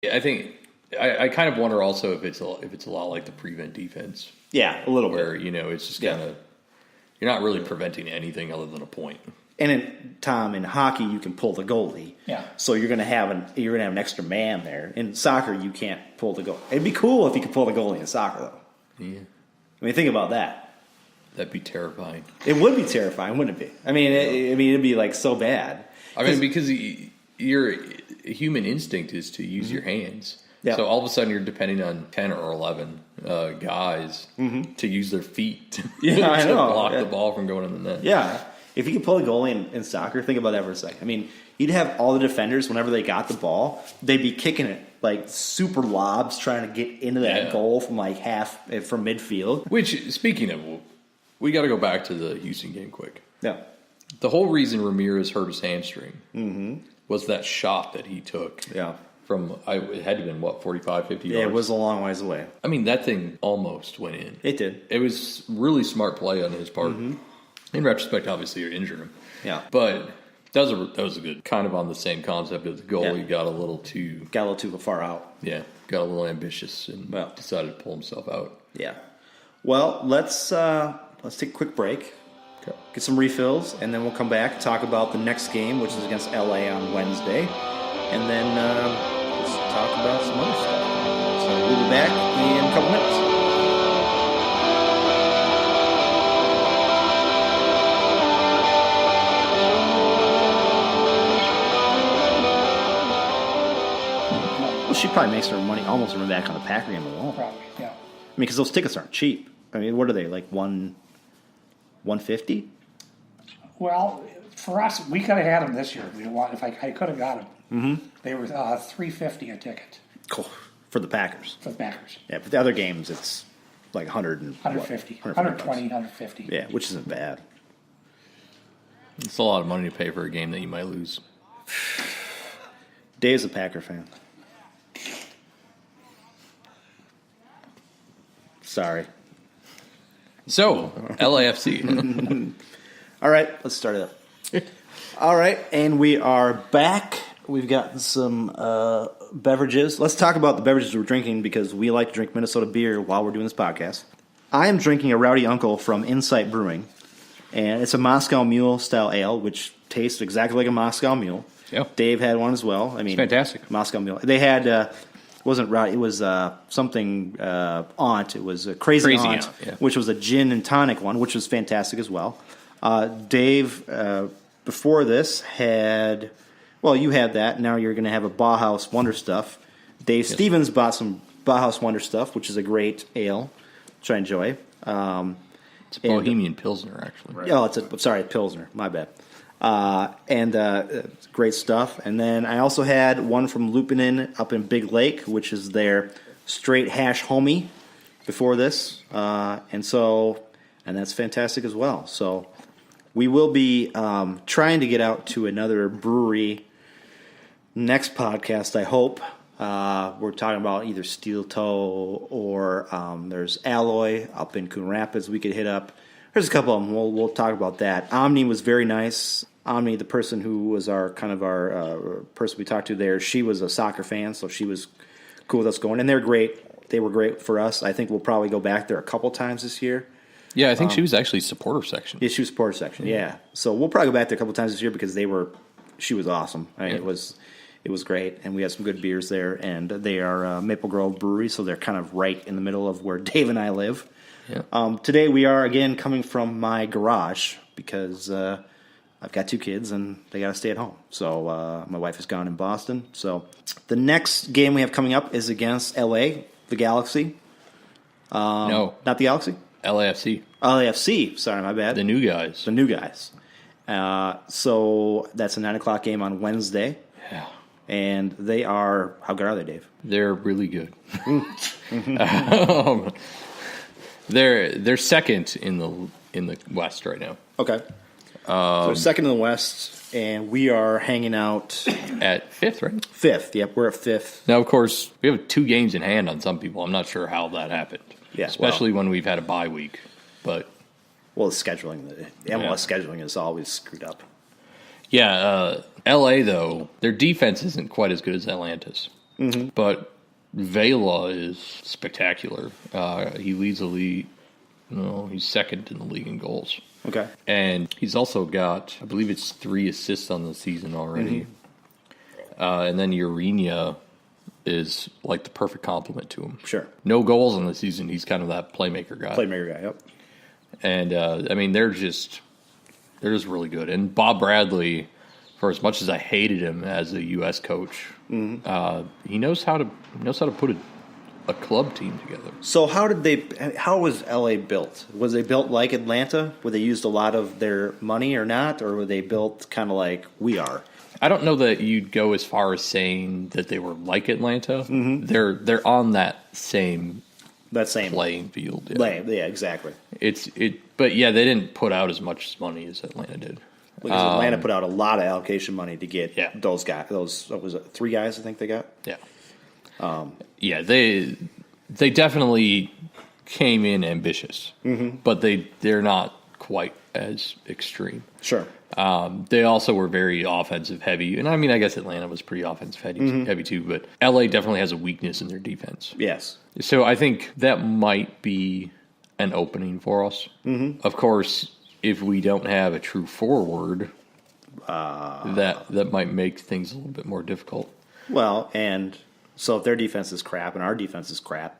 I think I kind of wonder also if it's a lot like the prevent defense. Yeah, a little where, bit. It's just kind of you're not really preventing anything other than a point. And in hockey, you can pull the goalie. Yeah. So you're gonna have an extra man there. In soccer, you can't pull the goalie. It'd be cool if you could pull the goalie in soccer, though. Yeah. I mean, think about that. That'd be terrifying. It would be terrifying, wouldn't it be? I mean, it'd be like so bad. I mean, because your human instinct is to use your hands. Yeah. So all of a sudden you're depending on 10 or 11 guys to use their feet to block the ball from going in the net. Yeah. If you could pull a goalie in soccer, think about that for a second. I mean, you'd have all the defenders, whenever they got the ball, they'd be kicking it like super lobs trying to get into that goal from like from midfield. Which, speaking of, we got to go back to the Houston game quick. Yeah. The whole reason Ramirez hurt his hamstring was that shot that he took. Yeah. It had to have been, 45, 50 yards? Yeah, it was a long ways away. I mean, that thing almost went in. It did. It was really smart play on his part. In retrospect, obviously, it injured him. Yeah. But that was a good, kind of on the same concept as the goalie got a little too far out. Yeah, got a little ambitious and decided to pull himself out. Yeah. Well, let's take a quick break, get some refills, and then we'll come back and talk about the next game, which is against LA on Wednesday, and then let's talk about some other stuff. So we'll be back in a couple minutes. She probably makes her money almost run back on the Packer game alone. Probably, yeah. I mean, because those tickets aren't cheap. I mean, what are they, like $150? Well, for us, we could have had them this year. If I could have got them. They were $350 a ticket. Cool. For the Packers. For the Packers. Yeah, for the other games, it's like 150, 120, 150. Yeah, which isn't bad. It's a lot of money to pay for a game that you might lose. Dave's a Packer fan. Sorry. So, LAFC. All right, let's start it up. All right, and we are back. We've got some beverages. Let's talk about the beverages we're drinking because we like to drink Minnesota beer while we're doing this podcast. I am drinking a Rowdy Uncle from Insight Brewing, and it's a Moscow Mule style ale, which tastes exactly like a Moscow Mule. Yep. Dave had one as well. I mean, it's fantastic. Moscow Mule. They had it wasn't Rowdy. It was something Aunt. It was a Crazy Aunt, which was a gin and tonic one, which was fantastic as well. Dave, before this, had... Well, you had that. Now you're going to have a Bauhaus Wonder Stuff. Dave Stevens bought some Bauhaus Wonder Stuff, which is a great ale, which I enjoy. It's a Bohemian Pilsner, actually. Right. Oh, Pilsner. My bad. Great stuff. And then I also had one from Lupinen up in Big Lake, which is their straight hash homie before this. And that's fantastic as well. So we will be trying to get out to another brewery next podcast, I hope. We're talking about either Steel Toe or there's Alloy up in Coon Rapids we could hit up. There's a couple of them. We'll talk about that. Omni was very nice. Omni, the person who was our person we talked to there, she was a soccer fan, so she was cool with us going. And they're great. They were great for us. I think we'll probably go back there a couple times this year. Yeah, I think she was actually supporter section. Yeah, she was supporter section. Yeah. So we'll probably go back there a couple times this year because she was awesome. I mean, it was great, and we had some good beers there. And they are Maple Grove Brewery, so they're kind of right in the middle of where Dave and I live. Yeah. Today we are again coming from my garage because I've got two kids and they got to stay at home. So my wife is gone in Boston. So the next game we have coming up is against LA, the Galaxy. No, not the Galaxy. LAFC. LAFC. Sorry, my bad. The new guys. The new guys. So that's a 9:00 game on Wednesday. Yeah. And they are, how good are they, Dave? They're really good. They're second in the West right now. Okay. So second in the West, and we are hanging out at fifth, right? Fifth. Yep, we're at fifth. Now, of course, we have 2 games in hand on some people. I'm not sure how that happened. Yeah, especially when we've had a bye week. But the scheduling, the MLS scheduling is always screwed up. Yeah, LA though, their defense isn't quite as good as Atlanta's. But Vela is spectacular. He leads the league. No, he's second in the league in goals. Okay. And he's also got, I believe it's 3 assists on the season already. And then Urena is like the perfect complement to him. Sure. No goals on the season. He's kind of that playmaker guy. Yep. And, I mean, they're just really good. And Bob Bradley, for as much as I hated him as a U.S. coach, he knows how to put a club team together. So how was LA built? Was they built like Atlanta, where they used a lot of their money or not? Or were they built kind of like we are? I don't know that you'd go as far as saying that they were like Atlanta. They're on that same playing field. Yeah, exactly. But yeah, they didn't put out as much money as Atlanta did. Because Atlanta put out a lot of allocation money to get those guys. Those what was it, 3 guys I think they got. Yeah. They definitely came in ambitious, but they're not quite as extreme. Sure. They also were very offensive heavy, and I mean, I guess Atlanta was pretty offensive heavy too. But LA definitely has a weakness in their defense. Yes. So I think that might be an opening for us. Of course, if we don't have a true forward, that might make things a little bit more difficult. Well, and so if their defense is crap and our defense is crap,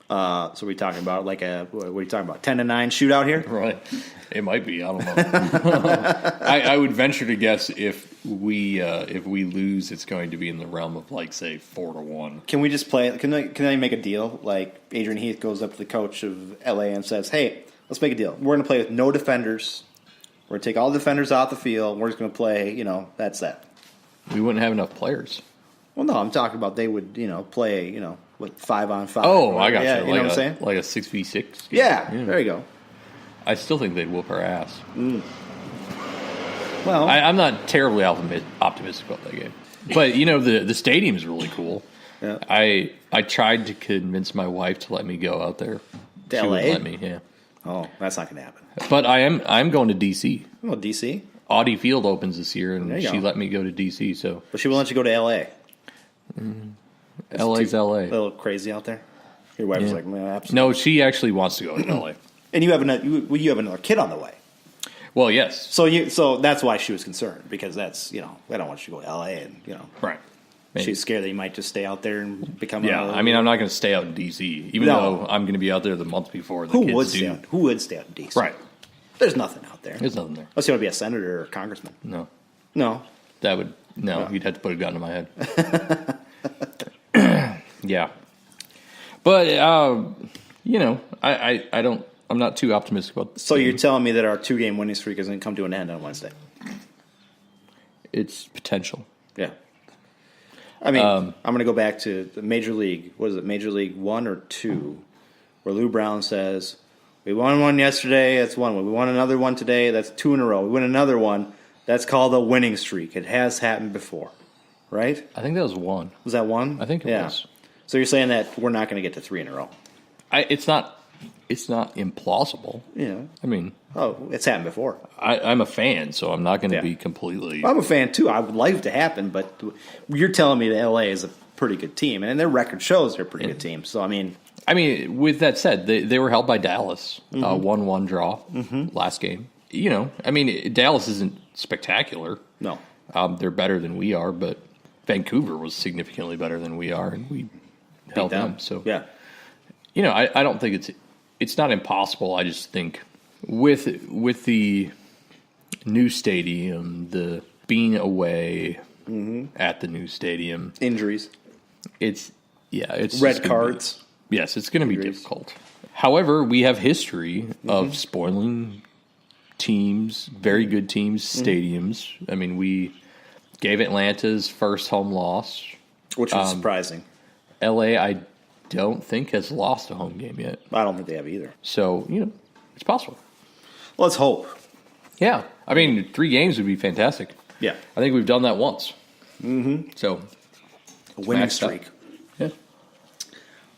so we're talking about what are you talking about? 10-9 shootout here? Right. It might be. I don't know. I would venture to guess if we lose, it's going to be in the realm of like say 4-1. Can we just play? Can they make a deal? Like Adrian Heath goes up to the coach of LA and says, "Hey, let's make a deal. We're going to play with no defenders. We're going to take all the defenders off the field. We're just going to play. That's that." We wouldn't have enough players. Well, no, I'm talking about they would, play, with 5-on-5. Oh, I got you. You know what I'm saying? Like a 6v6. Yeah, there you go. I still think they'd whoop our ass. Well, I'm not terribly optimistic about that game. But, the stadium's really cool. Yeah. I tried to convince my wife to let me go out there. To she LA? wouldn't let me, yeah. Oh, that's not going to happen. But I'm going to D.C. Oh, D.C.? Audi Field opens this year, and she go. let me go to D.C., so... But she won't let you go to L.A. LA's LA. A little crazy out there. Your wife was like, "Man, absolutely." No, she actually wants to go to LA. And you have another kid on the way. Well, yes. So that's why she was concerned, because that's I don't want you to go to L.A. and Right. Maybe. She's scared that you might just stay out there and become. Yeah, I mean, I'm not going to stay out in D.C. even though I'm going to be out there the month before the Who kids do. Who would stay out in D.C.? Right. There's nothing out there. There's nothing there. Unless you want to be a senator or a congressman. No. No. You'd have to put a gun to my head. Yeah. But, I'm not too optimistic about this. So you're telling me that our 2-game winning streak is going to come to an end on Wednesday? It's potential. Yeah. I mean, I'm going to go back to the Major League. What is it, Major League 1 or 2, where Lou Brown says, "We won one yesterday, that's 1 win. We won another one today, that's 2 in a row. We win another one, that's called a winning streak. It has happened before." Right? I think that was 1. Was that 1? I think it was. So you're saying that we're not going to get to 3 in a row? It's not implausible. Yeah. I mean... Oh, it's happened before. I'm a fan, so I'm not going to be completely... I'm a fan, too. I would like it to happen, but you're telling me that L.A. is a pretty good team, and their record shows they're a pretty good team. So, I mean, with that said, they were held by Dallas, 1-1 draw last game. Dallas isn't spectacular. No. They're better than we are, but Vancouver was significantly better than we are, and we held them. So, yeah. I don't think it's not impossible. I just think with the new stadium, the being away at the new stadium, injuries, it's red cards. Yes, it's going to be difficult. However, we have history of spoiling teams, very good teams, stadiums. I mean, we gave Atlanta's first home loss, which was surprising. LA, I don't think has lost a home game yet. I don't think they have either. So, it's possible. Let's hope. Yeah. I mean, 3 games would be fantastic. Yeah. I think we've done that once. So, a winning streak. Yeah.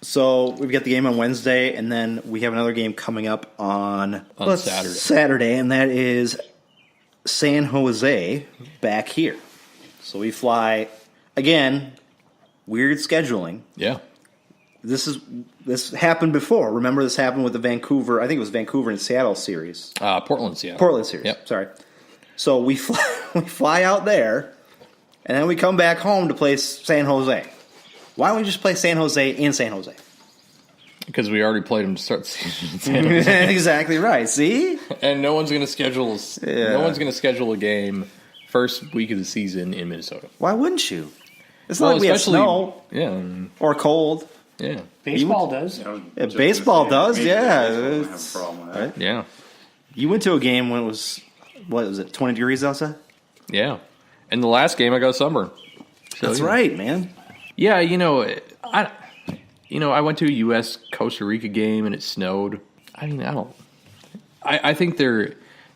So, we've got the game on Wednesday, and then we have another game coming up on Saturday, and that is San Jose back here. So, we fly, again, weird scheduling. Yeah. This happened before. Remember, this happened with the Vancouver. I think it was Vancouver and Seattle series. Portland, Seattle. Portland series. Yep. Sorry. So we fly out there, and then we come back home to play San Jose. Why don't we just play San Jose in San Jose? Because we already played them to start the season in San Jose. Exactly right. See? And no one's going to schedule a game first week of the season in Minnesota. Why wouldn't you? It's not like we have snow or cold. Yeah. Baseball does. Yeah, baseball does, yeah. I don't have a problem with that. Right? Yeah. You went to a game when it was, 20 degrees outside? Yeah. And the last game I got sunburned. So, That's right, man. Yeah, I went to a U.S. Costa Rica game and it snowed. I mean, I think their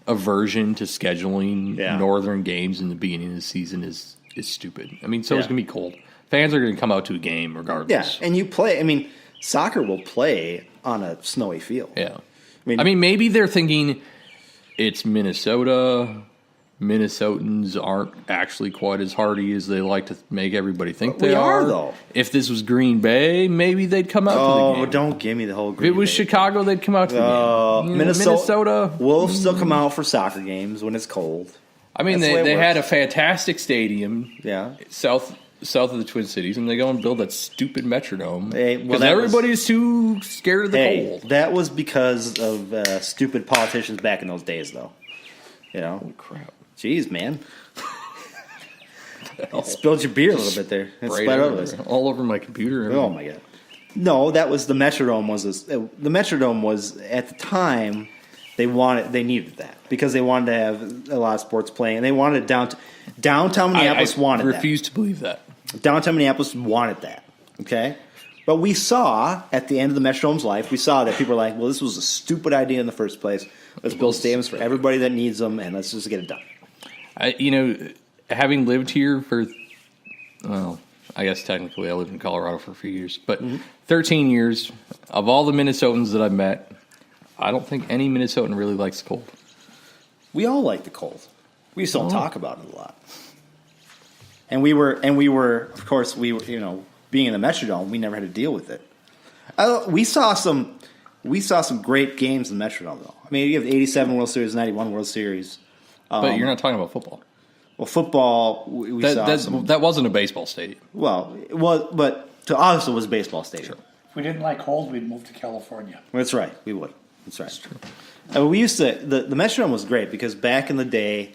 aversion to scheduling northern games in the beginning of the season is stupid. I mean, it's going to be cold. Fans are going to come out to a game regardless. Yeah, and you play. I mean, soccer will play on a snowy field. Yeah. I mean, maybe they're thinking it's Minnesota. Minnesotans aren't actually quite as hardy as they like to make everybody think they are. Though. If this was Green Bay, maybe they'd come out to the game. Oh, don't give me the whole Green If it was Bay Chicago, they'd come out to the game. Minnesota. We'll still come out for soccer games when it's cold. I mean, they had a fantastic stadium south of the Twin Cities, and they go and build that stupid Metrodome because everybody's too scared of the cold. That was because of stupid politicians back in those days, though. Holy crap. Jeez, man. You spilled your beer a little bit there. It spat over. All over my computer. Oh, my God. No, that was the Metrodome. The Metrodome was, at the time, they needed that because they wanted to have a lot of sports playing, and they wanted downtown Minneapolis wanted that. I refuse to believe that. Downtown Minneapolis wanted that, okay? But we saw, at the end of the Metrodome's life, we saw that people were like, well, this was a stupid idea in the first place. Let's build stadiums for everybody that needs them, and let's just get it done. Having lived here for, I guess technically I lived in Colorado for a few years, but 13 years, of all the Minnesotans that I've met, I don't think any Minnesotan really likes the cold. We all like the cold. We just don't talk about it a lot. And we were, of course, being in the Metrodome, we never had to deal with it. We saw some great games in the Metrodome, though. I mean, you have the 87 World Series, 91 World Series. But you're not talking about football. Well, football, we saw some. That wasn't a baseball stadium. Well, it was, but to us, it was a baseball stadium. Sure. If we didn't like cold, we'd move to California. That's right. We would. That's right. That's true. We used to. The Metrodome was great because back in the day,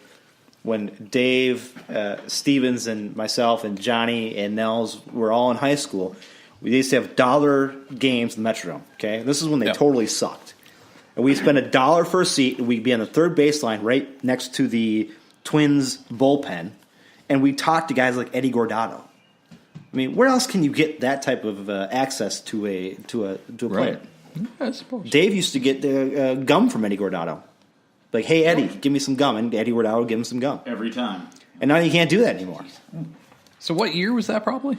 when Dave Stevens and myself and Johnny and Nels were all in high school, we used to have dollar games in the Metrodome. Okay, this is when they totally sucked. And we'd spend $1 for a seat, and we'd be on the third baseline right next to the Twins bullpen, and we'd talk to guys like Eddie Gordado. I mean, where else can you get that type of access to a player? Right. I suppose. Dave used to get gum from Eddie Gordado. Like, hey, Eddie, give me some gum. And Eddie Gordado would give him some gum. Every time. And now you can't do that anymore. So what year was that probably?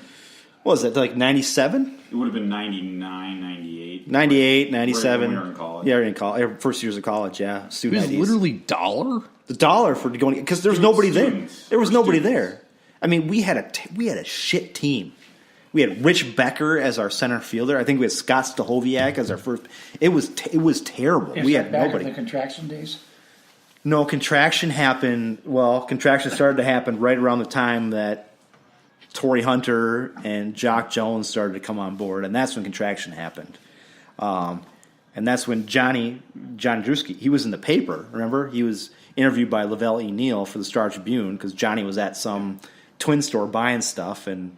What was it, like 97? It would have been 99, 98. 98, 97. When we were in college. Yeah, we were in college. First years of college, yeah. It Student was IDs. literally $1? The dollar for going, because there was nobody there. Students. There was nobody Students. there. I mean, we had a shit team. We had Rich Becker as our center fielder. I think we had Scott Stahoviak as our first. It was terrible. Is We that had back nobody. in the contraction days? No, contraction happened. Well, contraction started to happen right around the time that Torrey Hunter and Jock Jones started to come on board, and that's when contraction happened. And that's when John Drewski, he was in the paper. Remember, he was interviewed by Lavelle E. Neal for the Star Tribune because Johnny was at some Twin store buying stuff and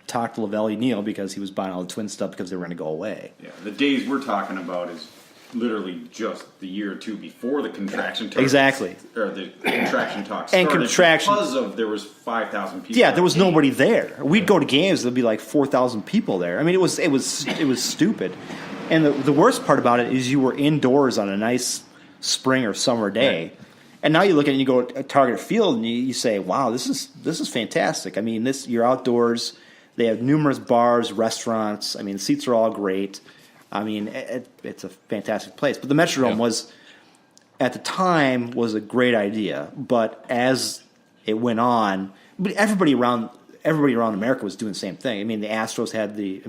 talked to Lavelle E. Neal because he was buying all the Twin stuff because they were going to go away. Yeah, the days we're talking about is literally just the year or two before the contraction talk. Exactly. Or the contraction talk And started. contraction- Because of there was 5,000 people. Yeah, there was nobody there. We'd go to games, there'd be like 4,000 people there. I mean, it was stupid. And the worst part about it is you were indoors on a nice spring or summer day. Right. And now you look at it and you go at Target Field and you say, "Wow, this is fantastic." I mean, you're outdoors. They have numerous bars, restaurants. I mean, the seats are all great. I mean, it's a fantastic place. But the Metrodome was, at the time, was a great idea. But as it went on, but everybody around everybody around America was doing the same thing. I mean, the Astros had the